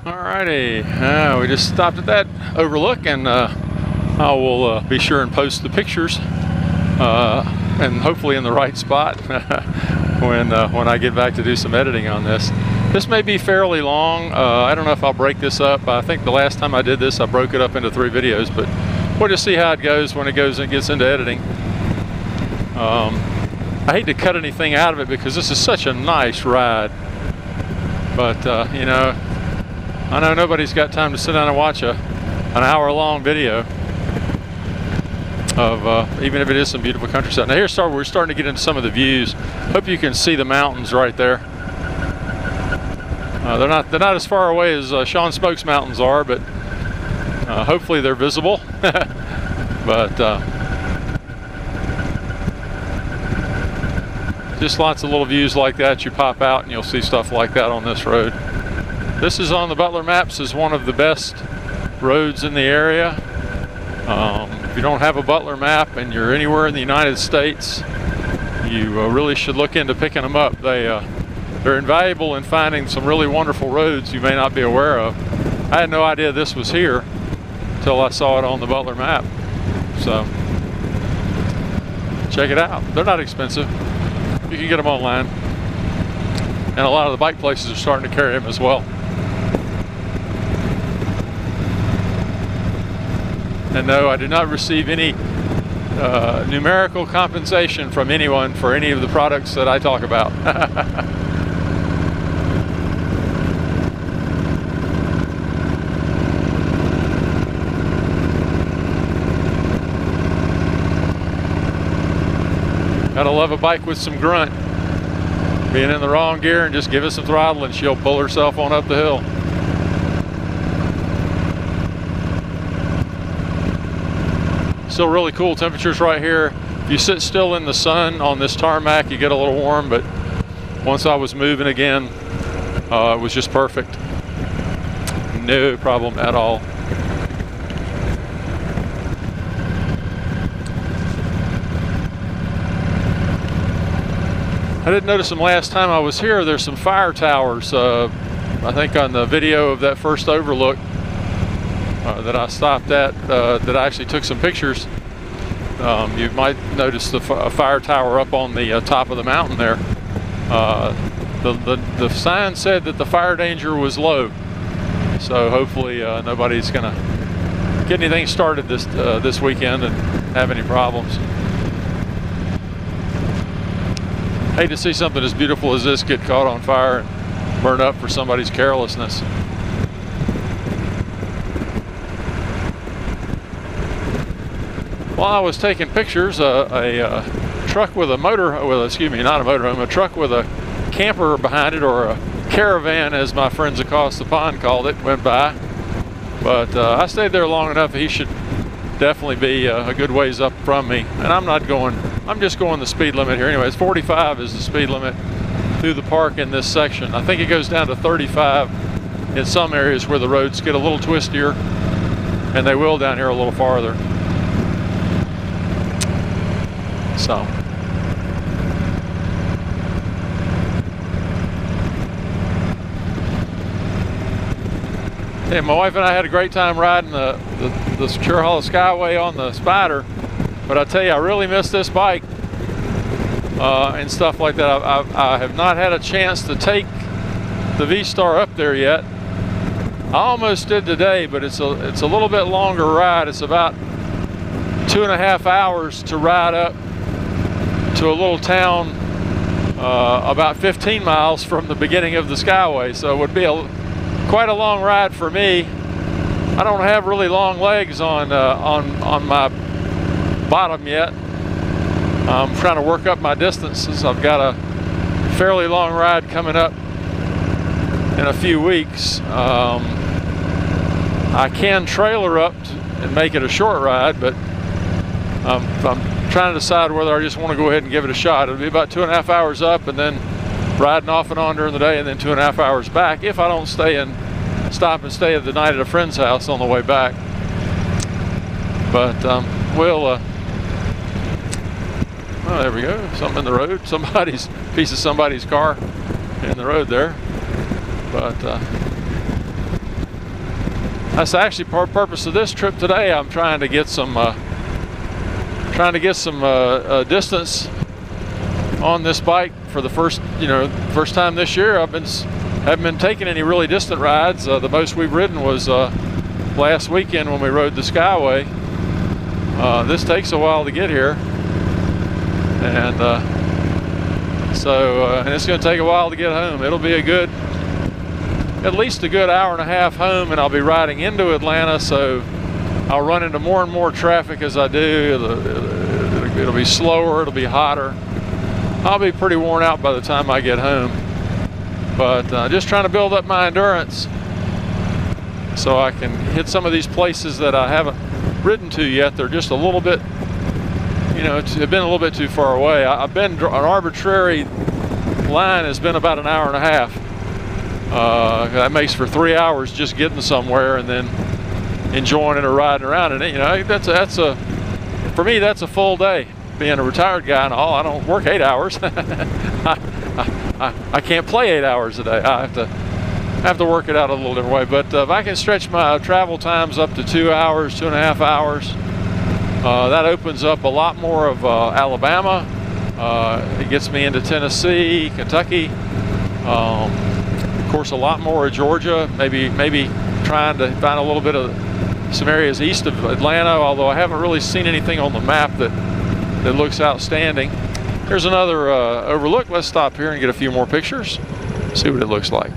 Alrighty, we just stopped at that overlook, and I will be sure and post the pictures, and hopefully in the right spot when I get back to do some editing on this. This may be fairly long. I don't know if I'll break this up. I think the last time I did this, I broke it up into 3 videos, but we'll just see how it goes when it gets into editing. I hate to cut anything out of it because this is such a nice ride, but you know, I know nobody's got time to sit down and watch an hour-long video of even if it is some beautiful countryside. Now here's we're starting to get into some of the views. Hope you can see the mountains right there. They're not as far away as Sean Smoke's mountains are, but hopefully they're visible. But just lots of little views like that. You pop out and you'll see stuff like that on this road. This is on the Butler maps as one of the best roads in the area. If you don't have a Butler map and you're anywhere in the United States, you really should look into picking them up. They're invaluable in finding some really wonderful roads you may not be aware of. I had no idea this was here until I saw it on the Butler map. So check it out. They're not expensive. You can get them online. And a lot of the bike places are starting to carry them as well. And no, I did not receive any numerical compensation from anyone for any of the products that I talk about. Gotta love a bike with some grunt. Being in the wrong gear and just give it some throttle and she'll pull herself on up the hill. Still really cool temperatures right here. If you sit still in the sun on this tarmac, you get a little warm, but once I was moving again, it was just perfect. No problem at all. I didn't notice them last time I was here. There's some fire towers. I think on the video of that first overlook that I stopped at, that I actually took some pictures. You might notice the fire tower up on the top of the mountain there. The sign said that the fire danger was low, so hopefully nobody's gonna get anything started this weekend and have any problems. Hate to see something as beautiful as this get caught on fire and burn up for somebody's carelessness. While I was taking pictures, a truck with a a truck with a camper behind it, or a caravan as my friends across the pond called it, went by. But I stayed there long enough. He should definitely be a good ways up from me. And I'm just going the speed limit here. Anyways, 45 is the speed limit through the park in this section. I think it goes down to 35 in some areas where the roads get a little twistier, and they will down here a little farther. So yeah, my wife and I had a great time riding the Secure Hollow Skyway on the Spider, but I tell you, I really miss this bike and stuff like that. I have not had a chance to take the V-Star up there yet. I almost did today, but it's a little bit longer ride. It's about 2.5 hours to ride up to a little town about 15 miles from the beginning of the Skyway, so it would be quite a long ride for me. I don't have really long legs on my bottom yet. I'm trying to work up my distances. I've got a fairly long ride coming up in a few weeks. I can trailer up and make it a short ride, but I'm trying to decide whether I just want to go ahead and give it a shot. It'll be about 2.5 hours up, and then riding off and on during the day, and then 2.5 hours back if I don't stop and stay the night at a friend's house on the way back. But oh, there we go. Something in the road. Piece of somebody's car in the road there. But That's actually purpose of this trip today. I'm trying to get some distance on this bike for the first time this year. Haven't been taking any really distant rides. The most we've ridden was last weekend when we rode the Skyway. This takes a while to get here, and and it's going to take a while to get home. It'll be at least a good hour and a half home, and I'll be riding into Atlanta, so I'll run into more and more traffic as I do. It'll be slower, it'll be hotter. I'll be pretty worn out by the time I get home, but just trying to build up my endurance so I can hit some of these places that I haven't ridden to yet. They're just a little bit, they've been a little bit too far away. I've been, an arbitrary line has been about an hour and a half. That makes for 3 hours just getting somewhere and then enjoying it or riding around in it. For me, that's a full day. Being a retired guy and all, I don't work 8 hours. I can't play 8 hours a day. I have to work it out a little different way. But if I can stretch my travel times up to 2 hours, 2.5 hours, that opens up a lot more of Alabama. It gets me into Tennessee, Kentucky, of course a lot more of Georgia, maybe trying to find a little bit of some areas east of Atlanta, although I haven't really seen anything on the map that looks outstanding. Here's another overlook. Let's stop here and get a few more pictures, see what it looks like.